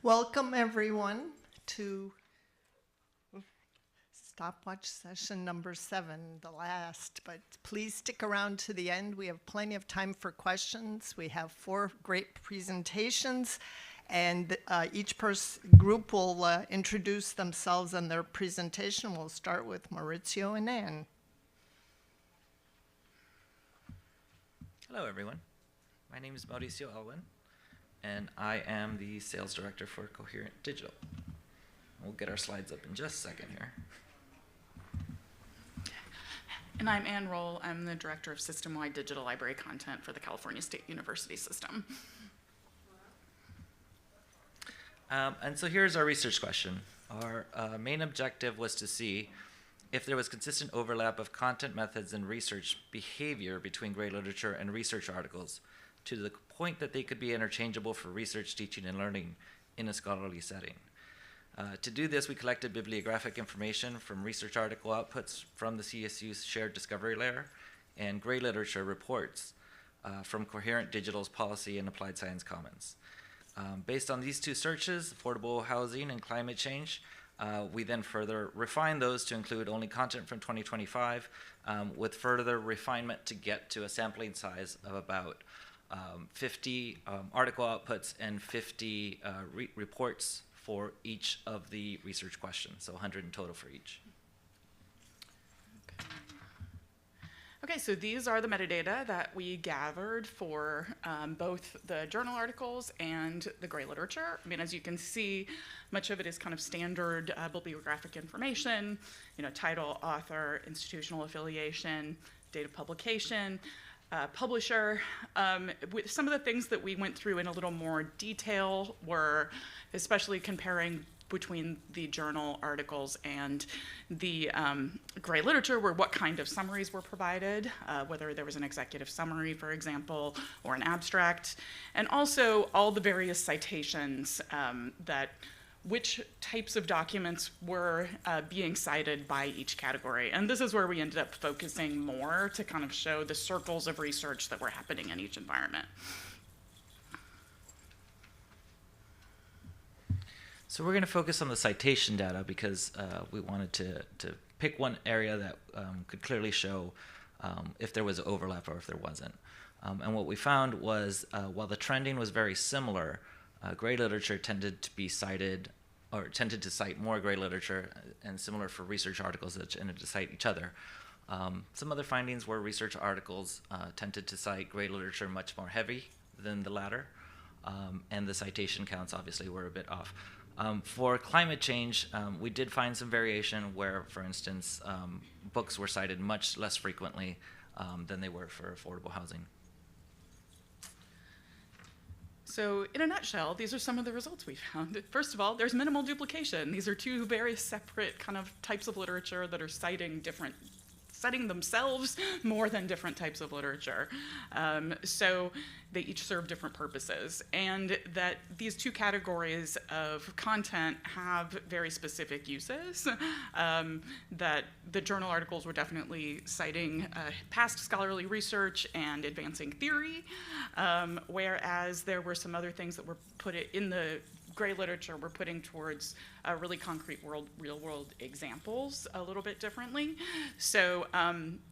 Welcome, everyone, to Stopwatch Session number 7, the last. But please stick around to the end. We have plenty of time for questions. We have 4 great presentations, and each group will introduce themselves and their presentation. We'll start with Maurizio and Anne. Hello, everyone. My name is Mauricio Elwin, and I am the sales director for Coherent Digital. We'll get our slides up in just a second here. And I'm Ann Roll. I'm the director of system-wide digital library content for the California State University system. And so here's our research question. Our main objective was to see if there was consistent overlap of content methods and research behavior between gray literature and research articles to the point that they could be interchangeable for research, teaching, and learning in a scholarly setting. To do this, we collected bibliographic information from research article outputs from the CSU's shared discovery layer and gray literature reports from Coherent Digital's Policy and Applied Science Commons. Based on these 2 searches, affordable housing and climate change, we then further refined those to include only content from 2025 with further refinement to get to a sampling size of about 50 article outputs and 50 reports for each of the research questions, so 100 in total for each. Okay, so these are the metadata that we gathered for both the journal articles and the gray literature. I mean, as you can see, much of it is kind of standard bibliographic information, title, author, institutional affiliation, date of publication, publisher. With some of the things that we went through in a little more detail were especially comparing between the journal articles and the gray literature were what kind of summaries were provided, whether there was an executive summary, for example, or an abstract, and also all the various citations which types of documents were being cited by each category. And this is where we ended up focusing more to kind of show the circles of research that were happening in each environment. So we're going to focus on the citation data because we wanted to pick one area that could clearly show if there was overlap or if there wasn't. And what we found was while the trending was very similar, gray literature tended to cite more gray literature, and similar for research articles that tended to cite each other. Some other findings were research articles tended to cite gray literature much more heavy than the latter, and the citation counts obviously were a bit off. For climate change, we did find some variation where, for instance, books were cited much less frequently than they were for affordable housing. So in a nutshell, these are some of the results we found. First of all, there's minimal duplication. These are 2 very separate kind of types of literature that are citing themselves more than different types of literature. So they each serve different purposes. And that these 2 categories of content have very specific uses. That the journal articles were definitely citing past scholarly research and advancing theory, whereas there were some other things that were put in the gray literature we're putting towards really concrete real-world examples a little bit differently. So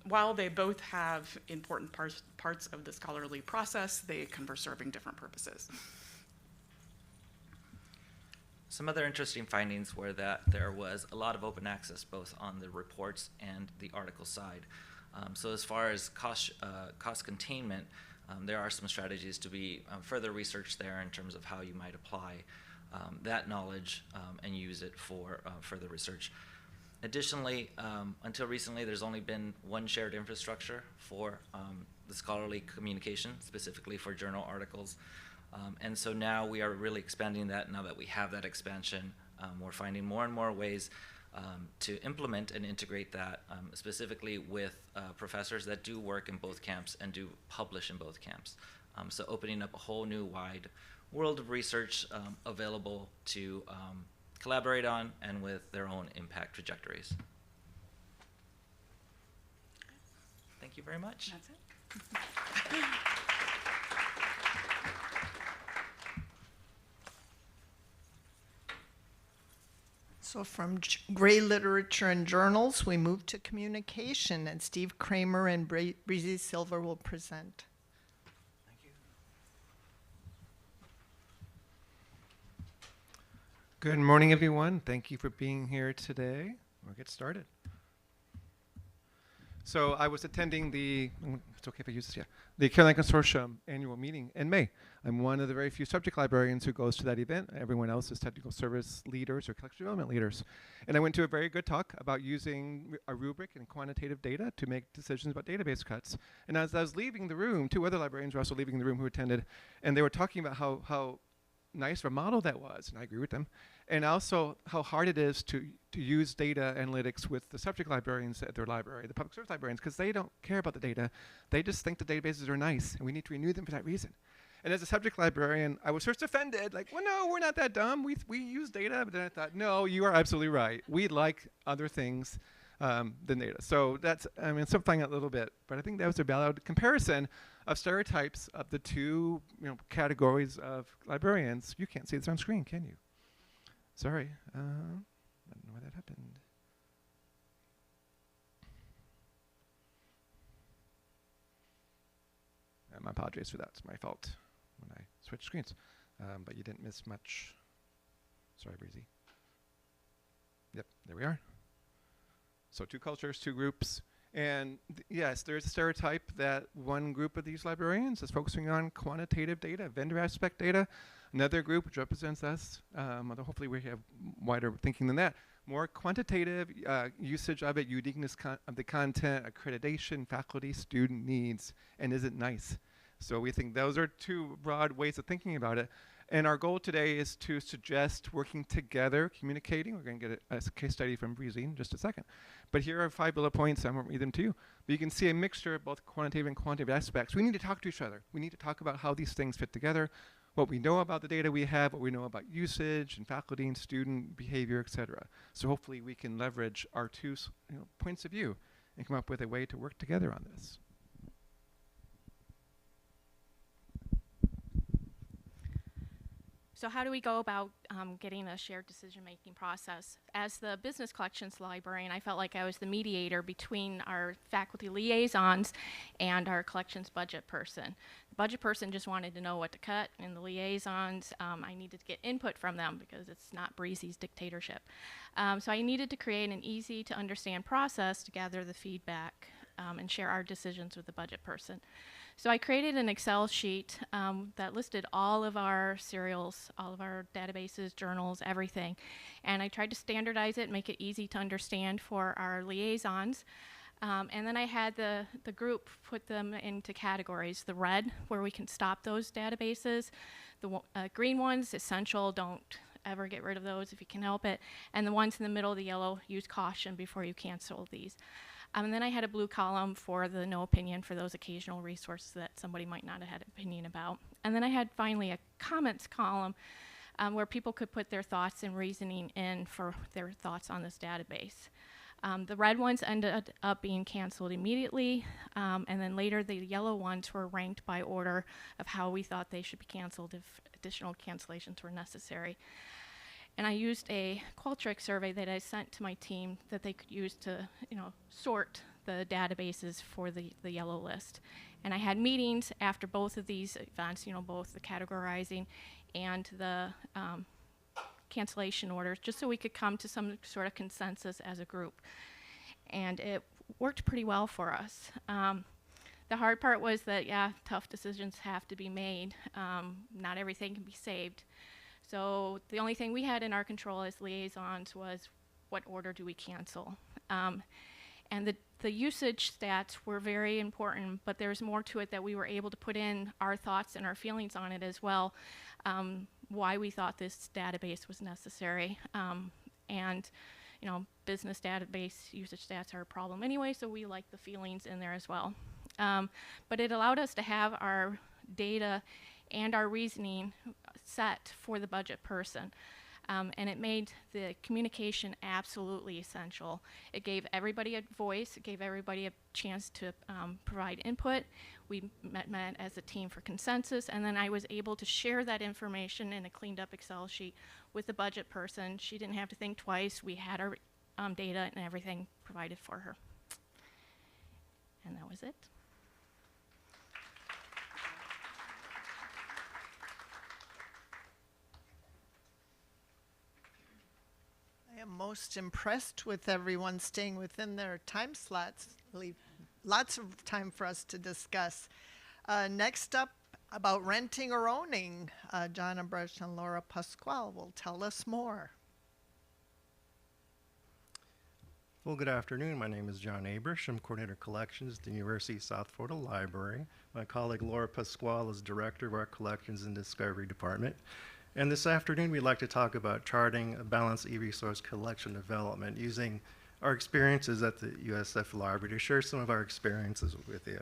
while they both have important parts of the scholarly process, they can be serving different purposes. Some other interesting findings were that there was a lot of open access both on the reports and the article side. So as far as cost containment, there are some strategies to be further researched there in terms of how you might apply that knowledge and use it for further research. Additionally, until recently, there's only been one shared infrastructure for the scholarly communication, specifically for journal articles. And so now we are really expanding that. Now that we have that expansion, we're finding more and more ways to implement and integrate that, specifically with professors that do work in both camps and do publish in both camps. So opening up a whole new wide world of research available to collaborate on and with their own impact trajectories. Thank you very much. That's it. So from gray literature and journals, we move to communication, and Steve Kramer and Breezy Silver will present. Thank you. Good morning, everyone. Thank you for being here today. We'll get started. So I was attending it's okay if I use this, yeah, the Carolina Consortium annual meeting in May. I'm one of the very few subject librarians who goes to that event. Everyone else is technical service leaders or collection development leaders. And I went to a very good talk about using a rubric and quantitative data to make decisions about database cuts. And as I was leaving the room, two other librarians were also leaving the room who attended, and they were talking about how nice of a model that was, and I agree with them, and also how hard it is to use data analytics with the subject librarians at their library, the public service librarians, because they don't care about the data. They just think the databases are nice, and we need to renew them for that reason. And as a subject librarian, I was first offended, like, well, no, we're not that dumb. We use data, but then I thought, no, you are absolutely right. We like other things than data. So that's, I mean, simplifying it a little bit, but I think that was a valid comparison of stereotypes of the two categories of librarians. You can't see this on screen, can you? Sorry, I don't know why that happened. My apologies for that, it's my fault when I switched screens, but you didn't miss much. Sorry, Breezy. Yep, there we are. So 2 cultures, 2 groups. And yes, there's a stereotype that one group of these librarians is focusing on quantitative data, vendor aspect data. Another group, which represents us, although hopefully we have wider thinking than that, more quantitative usage of it, uniqueness of the content, accreditation, faculty, student needs, and is it nice? So we think those are 2 broad ways of thinking about it. And our goal today is to suggest working together, communicating. We're going to get a case study from Breezy in just a second. But here are 5 bullet points. I won't read them to you. But you can see a mixture of both quantitative and quantitative aspects. We need to talk to each other. We need to talk about how these things fit together, what we know about the data we have, what we know about usage and faculty and student behavior, et cetera. So hopefully we can leverage our 2 points of view and come up with a way to work together on this. So how do we go about getting a shared decision-making process? As the business collections librarian, I felt like I was the mediator between our faculty liaisons and our collections budget person. The budget person just wanted to know what to cut, and the liaisons, I needed to get input from them because it's not Breezy's dictatorship. So I needed to create an easy-to-understand process to gather the feedback and share our decisions with the budget person. So I created an Excel sheet that listed all of our serials, all of our databases, journals, everything. And I tried to standardize it, make it easy to understand for our liaisons. And then I had the group put them into categories. The red, where we can stop those databases. The green ones, essential, don't ever get rid of those if you can help it. And the ones in the middle, the yellow, use caution before you cancel these. And then I had a blue column for the no opinion for those occasional resources that somebody might not have had an opinion about. And then I had finally a comments column where people could put their thoughts and reasoning in for their thoughts on this database. The red ones ended up being canceled immediately, and then later the yellow ones were ranked by order of how we thought they should be canceled if additional cancellations were necessary. And I used a Qualtrics survey that I sent to my team that they could use to, sort the databases for the yellow list. And I had meetings after both of these events, both the categorizing and the cancellation orders, just so we could come to some sort of consensus as a group. And it worked pretty well for us. The hard part was that, tough decisions have to be made. Not everything can be saved. So the only thing we had in our control as liaisons was what order do we cancel. And the usage stats were very important, but there's more to it that we were able to put in our thoughts and our feelings on it as well, why we thought this database was necessary. And business database usage stats are a problem anyway, so we like the feelings in there as well. But it allowed us to have our data and our reasoning set for the budget person. And it made the communication absolutely essential. It gave everybody a voice. It gave everybody a chance to provide input. We met as a team for consensus, and then I was able to share that information in a cleaned up Excel sheet with the budget person. She didn't have to think twice. We had our data and everything provided for her. And that was it. I am most impressed with everyone staying within their time slots. Leave lots of time for us to discuss. Next up, about renting or owning, John Abresh and Laura Pasquale will tell us more. Well, good afternoon. My name is John Abrish. I'm Coordinator Collections at the University of South Florida Library. My colleague Laura Pasquale is Director of our Collections and Discovery Department. And this afternoon, we'd like to talk about charting a balanced e-resource collection development using our experiences at the USF Library to share some of our experiences with you.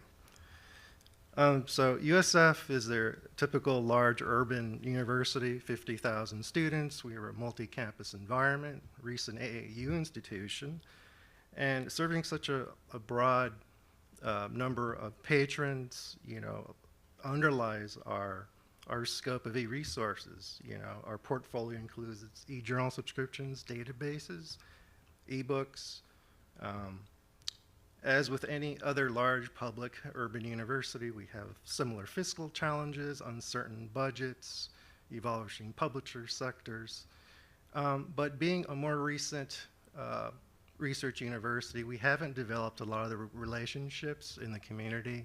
So USF is their typical large urban university, 50,000 students. We are a multi-campus environment, recent AAU institution, and serving such a broad number of patrons, underlies our scope of e-resources. Our portfolio includes e-journal subscriptions, databases, e-books. As with any other large public urban university, we have similar fiscal challenges, uncertain budgets, evolving publisher sectors. But being a more recent research university, we haven't developed a lot of the relationships in the community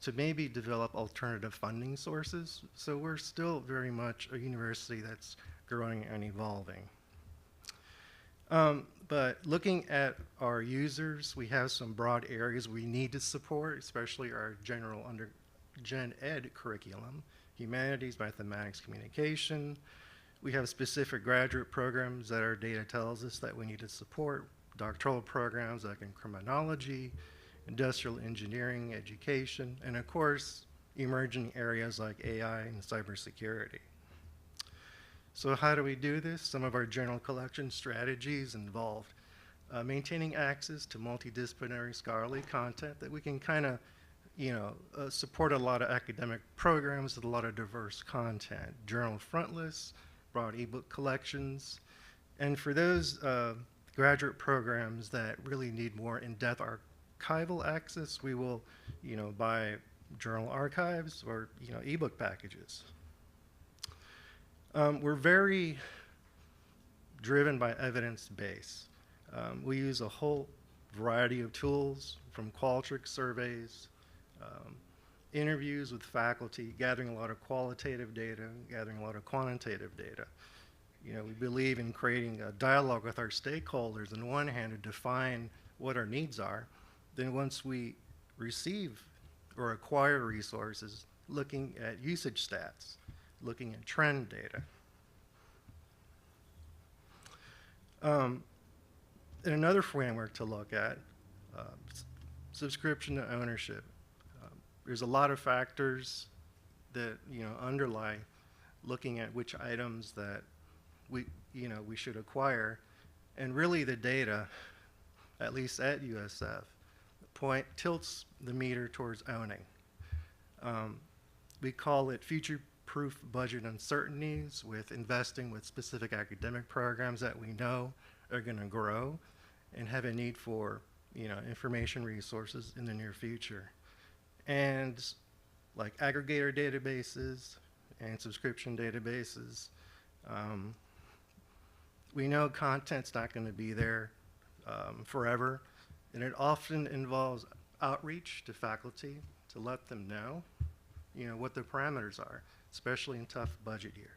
to maybe develop alternative funding sources. So we're still very much a university that's growing and evolving. But looking at our users, we have some broad areas we need to support, especially our general gen ed curriculum, humanities, mathematics, communication. We have specific graduate programs that our data tells us that we need to support, doctoral programs like in criminology, industrial engineering, education, and of course, emerging areas like AI and cybersecurity. So how do we do this? Some of our general collection strategies involve maintaining access to multidisciplinary scholarly content that we can kind of, support a lot of academic programs with a lot of diverse content, journal front lists, broad ebook collections, and for those graduate programs that really need more in-depth archival access, we will, buy journal archives or, ebook packages. We're very driven by evidence base. We use a whole variety of tools, from Qualtrics surveys, interviews with faculty, gathering a lot of qualitative data, gathering a lot of quantitative data. We believe in creating a dialogue with our stakeholders on one hand to define what our needs are. Then once we receive or acquire resources, looking at usage stats, looking at trend data. And another framework to look at, subscription to ownership. There's a lot of factors that underlie looking at which items that we should acquire, and really the data, at least at USF, tilts the meter towards owning. We call it future-proof budget uncertainties with investing with specific academic programs that we know are going to grow and have a need for information resources in the near future. And like aggregator databases and subscription databases, we know content's not going to be there forever, and it often involves outreach to faculty to let them know, what the parameters are, especially in tough budget years.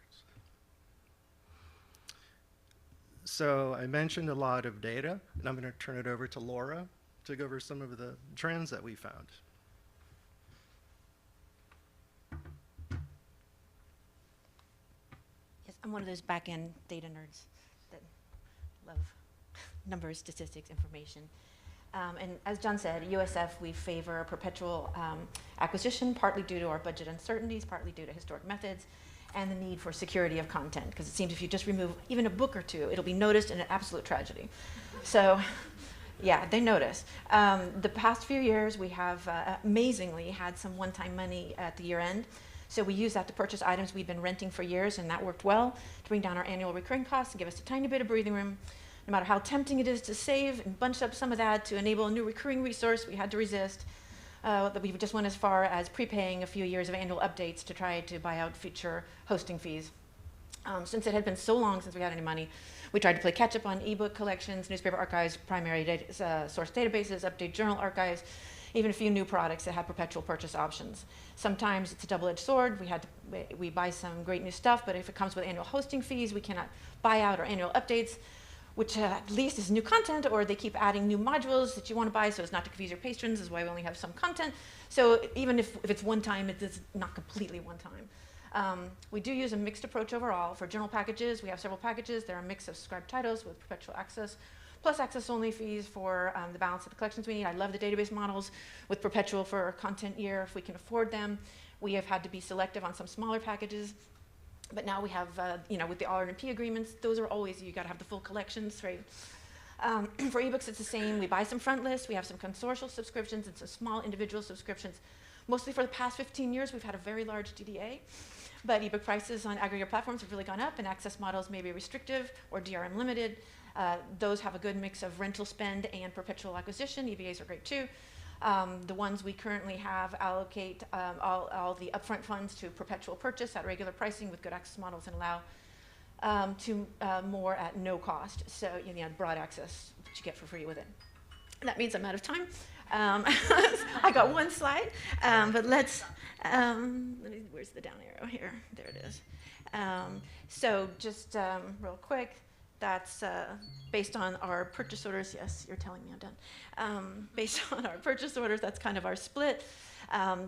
So I mentioned a lot of data, and I'm going to turn it over to Laura to go over some of the trends that we found. Yes, I'm one of those back-end data nerds that love numbers, statistics, information. And as John said, at USF, we favor perpetual acquisition, partly due to our budget uncertainties, partly due to historic methods, and the need for security of content. Because it seems if you just remove even a book or two, it'll be noticed and an absolute tragedy. So, yeah, they notice. The past few years, we have amazingly had some one-time money at the year end. So we use that to purchase items we've been renting for years, and that worked well to bring down our annual recurring costs and give us a tiny bit of breathing room. No matter how tempting it is to save and bunch up some of that to enable a new recurring resource, we had to resist. That we just went as far as prepaying a few years of annual updates to try to buy out future hosting fees. Since it had been so long since we had any money, we tried to play catch up on ebook collections, newspaper archives, primary source databases, update journal archives, even a few new products that had perpetual purchase options. Sometimes it's a double-edged sword. We buy some great new stuff, but if it comes with annual hosting fees, we cannot buy out our annual updates, which at least is new content, or they keep adding new modules that you want to buy so as not to confuse your patrons, is why we only have some content. So even if it's one time, it's not completely one time. We do use a mixed approach overall. For journal packages, we have several packages. They're a mix of subscribed titles with perpetual access, plus access-only fees for the balance of the collections we need. I love the database models with perpetual for a content year if we can afford them. We have had to be selective on some smaller packages. But now we have, with the R&P agreements, those are always, you got to have the full collections, right? For ebooks, it's the same. We buy some front lists. We have some consortial subscriptions and some small individual subscriptions. Mostly for the past 15 years, we've had a very large DDA. But ebook prices on aggregator platforms have really gone up, and access models may be restrictive or DRM limited. Those have a good mix of rental spend and perpetual acquisition. EBAs are great too. The ones we currently have allocate all the upfront funds to perpetual purchase at regular pricing with good access models and allow to more at no cost. So broad access that you get for free with it. That means I'm out of time. I got one slide, but let's, where's the down arrow here? There it is. So just real quick, that's based on our purchase orders. Yes, you're telling me I'm done. Based on our purchase orders, that's kind of our split.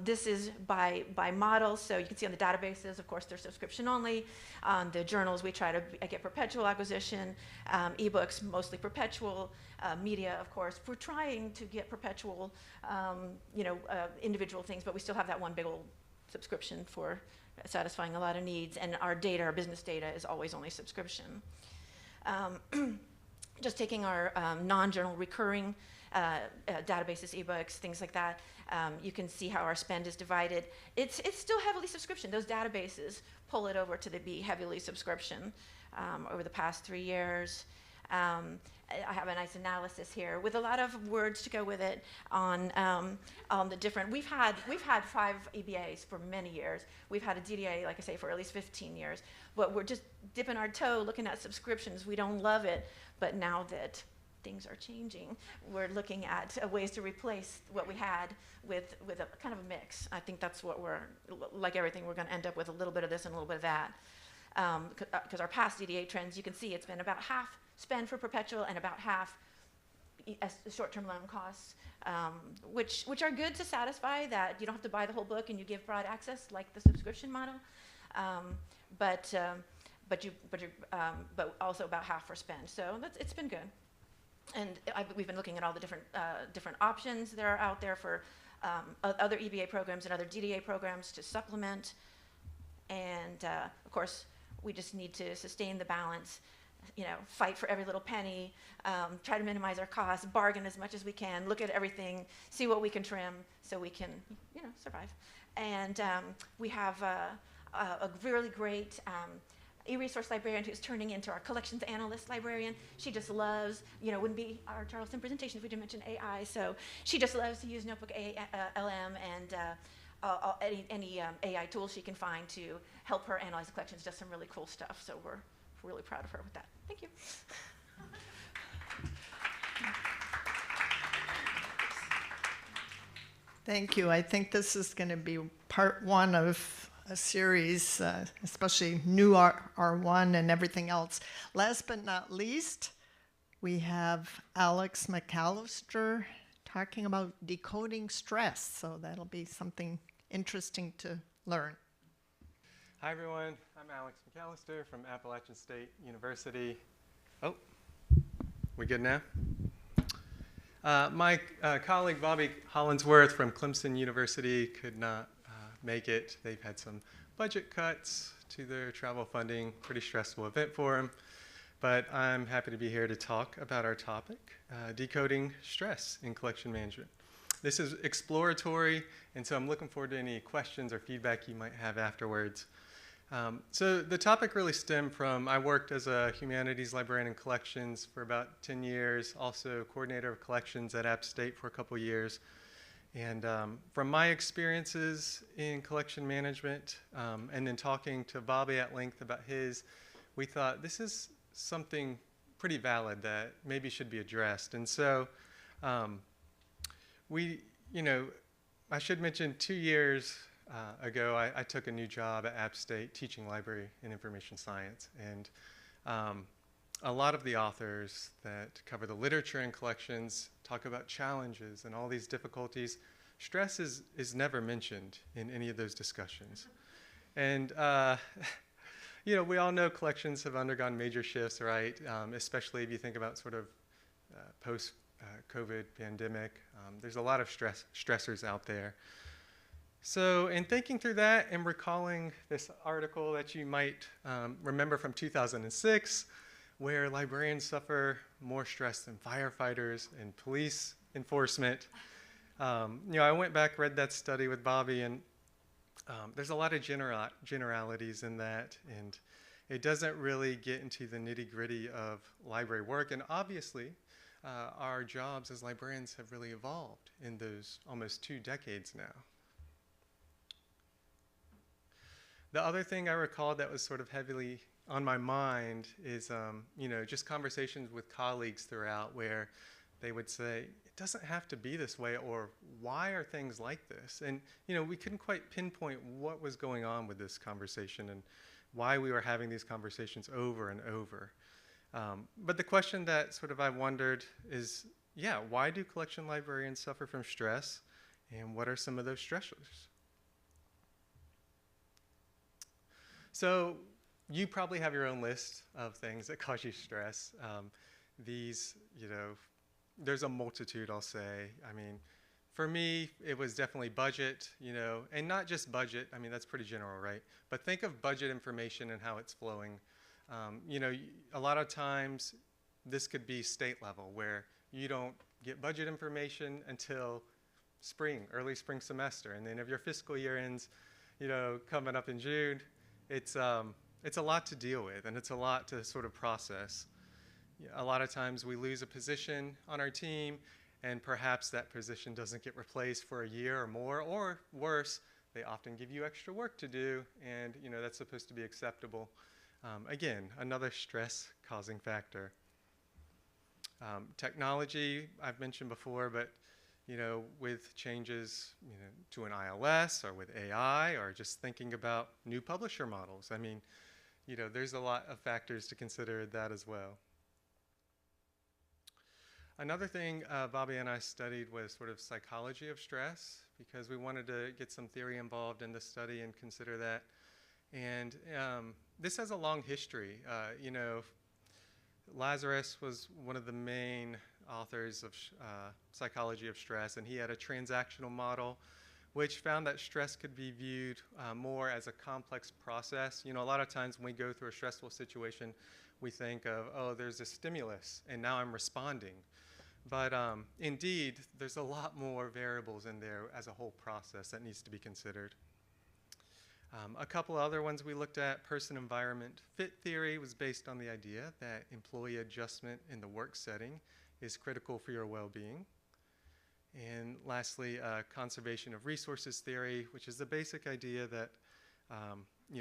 This is by model, so you can see on the databases, of course, they're subscription only. On the journals, we try to get perpetual acquisition. Ebooks, mostly perpetual. Media, of course, we're trying to get perpetual, individual things, but we still have that one big old subscription for satisfying a lot of needs. And our data, our business data, is always only subscription. Just taking our non-journal recurring databases, ebooks, things like that, you can see how our spend is divided. It's still heavily subscription. Those databases pull it over to be heavily subscription over the past 3 years. I have a nice analysis here with a lot of words to go with it on the different. We've had 5 EBAs for many years. We've had a DDA, like I say, for at least 15 years. But we're just dipping our toe, looking at subscriptions. We don't love it, but now that things are changing, we're looking at ways to replace what we had with a kind of a mix. I think that's what like everything, we're going to end up with a little bit of this and a little bit of that. Because our past DDA trends, you can see it's been about half spend for perpetual and about half short-term loan costs, which are good to satisfy that you don't have to buy the whole book and you give broad access like the subscription model, but also about half for spend. So it's been good, and we've been looking at all the different options that are out there for other EBA programs and other DDA programs to supplement, and of course we just need to sustain the balance. Fight for every little penny, try to minimize our costs, bargain as much as we can, look at everything, see what we can trim so we can, survive. And we have a really great e-resource librarian who's turning into our collections analyst librarian. She just loves, wouldn't be our Charleston presentation if we didn't mention AI. So she just loves to use Notebook LM and any AI tools she can find to help her analyze the collections. Does some really cool stuff. So we're really proud of her with that. Thank you. Thank you. I think this is going to be part 1 of a series, especially new R1 and everything else. Last but not least, we have Alex McAllister talking about decoding stress. So that'll be something interesting to learn. Hi everyone, I'm Alex McAllister from Appalachian State University. Oh, we good now? My colleague Bobby Hollinsworth from Clemson University could not make it. They've had some budget cuts to their travel funding, pretty stressful event for him. But I'm happy to be here to talk about our topic, decoding stress in collection management. This is exploratory, and so I'm looking forward to any questions or feedback you might have afterwards. So the topic really stemmed from, I worked as a humanities librarian in collections for about 10 years, also coordinator of collections at App State for a couple years. And from my experiences in collection management, and then talking to Bobby at length about his, we thought this is something pretty valid that maybe should be addressed. And so I should mention 2 years ago, I took a new job at App State teaching library and information science. And a lot of the authors that cover the literature and collections talk about challenges and all these difficulties. Stress is never mentioned in any of those discussions. And we all know collections have undergone major shifts, right? Especially if you think about sort of post-COVID pandemic. There's a lot of stressors out there. So in thinking through that and recalling this article that you might remember from 2006, where librarians suffer more stress than firefighters and police enforcement, I went back, read that study with Bobby, and there's a lot of generalities in that, and it doesn't really get into the nitty-gritty of library work. And obviously, our jobs as librarians have really evolved in those almost 2 decades now. The other thing I recall that was sort of heavily on my mind is, just conversations with colleagues throughout where they would say, it doesn't have to be this way, or why are things like this? And, we couldn't quite pinpoint what was going on with this conversation and why we were having these conversations over and over. But the question that sort of I wondered is, why do collection librarians suffer from stress, and what are some of those stressors? So you probably have your own list of things that cause you stress. There's a multitude, I'll say. I mean, for me, it was definitely budget, and not just budget. I mean, that's pretty general, right? But think of budget information and how it's flowing. A lot of times this could be state level where you don't get budget information until early spring semester. And then if your fiscal year ends, coming up in June, it's a lot to deal with, and it's a lot to sort of process. A lot of times we lose a position on our team, and perhaps that position doesn't get replaced for a year or more, or worse, they often give you extra work to do, and that's supposed to be acceptable. Again, another stress-causing factor. Technology, I've mentioned before, but with changes to an ILS or with AI, or just thinking about new publisher models. I mean, there's a lot of factors to consider that as well. Another thing Bobby and I studied was sort of psychology of stress, because we wanted to get some theory involved in the study and consider that. And this has a long history. Lazarus was one of the main authors of psychology of stress, and he had a transactional model which found that stress could be viewed more as a complex process. A lot of times when we go through a stressful situation, we think of, oh, there's a stimulus, and now I'm responding. But indeed, there's a lot more variables in there as a whole process that needs to be considered. A couple other ones we looked at, person-environment fit theory was based on the idea that employee adjustment in the work setting is critical for your well-being. And lastly, conservation of resources theory, which is the basic idea that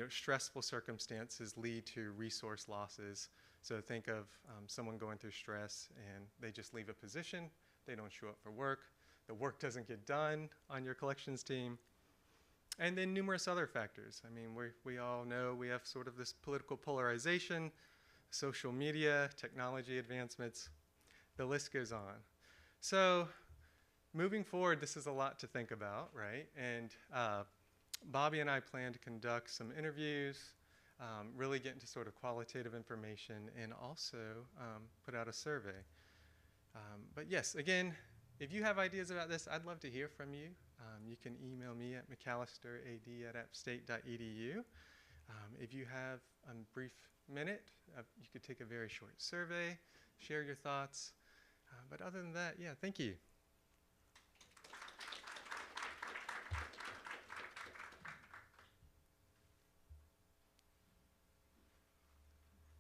stressful circumstances lead to resource losses. So think of someone going through stress and they just leave a position, they don't show up for work, the work doesn't get done on your collections team. And then numerous other factors. I mean, we all know we have sort of this political polarization, social media, technology advancements, the list goes on. So moving forward, this is a lot to think about, right? And Bobby and I plan to conduct some interviews, really get into sort of qualitative information, and also put out a survey. But yes, again, if you have ideas about this, I'd love to hear from you. You can email me at mcallisterad@appstate.edu. If you have a brief minute, you could take a very short survey, share your thoughts. But other than that, yeah, thank you.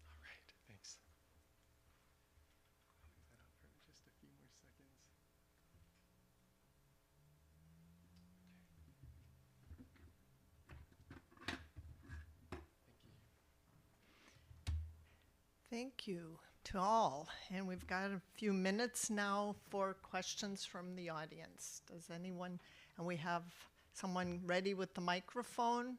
All right, thanks. I'll leave that up for just a few more seconds. Thank you to all. And we've got a few minutes now for questions from the audience. Does anyone, and we have someone ready with the microphone.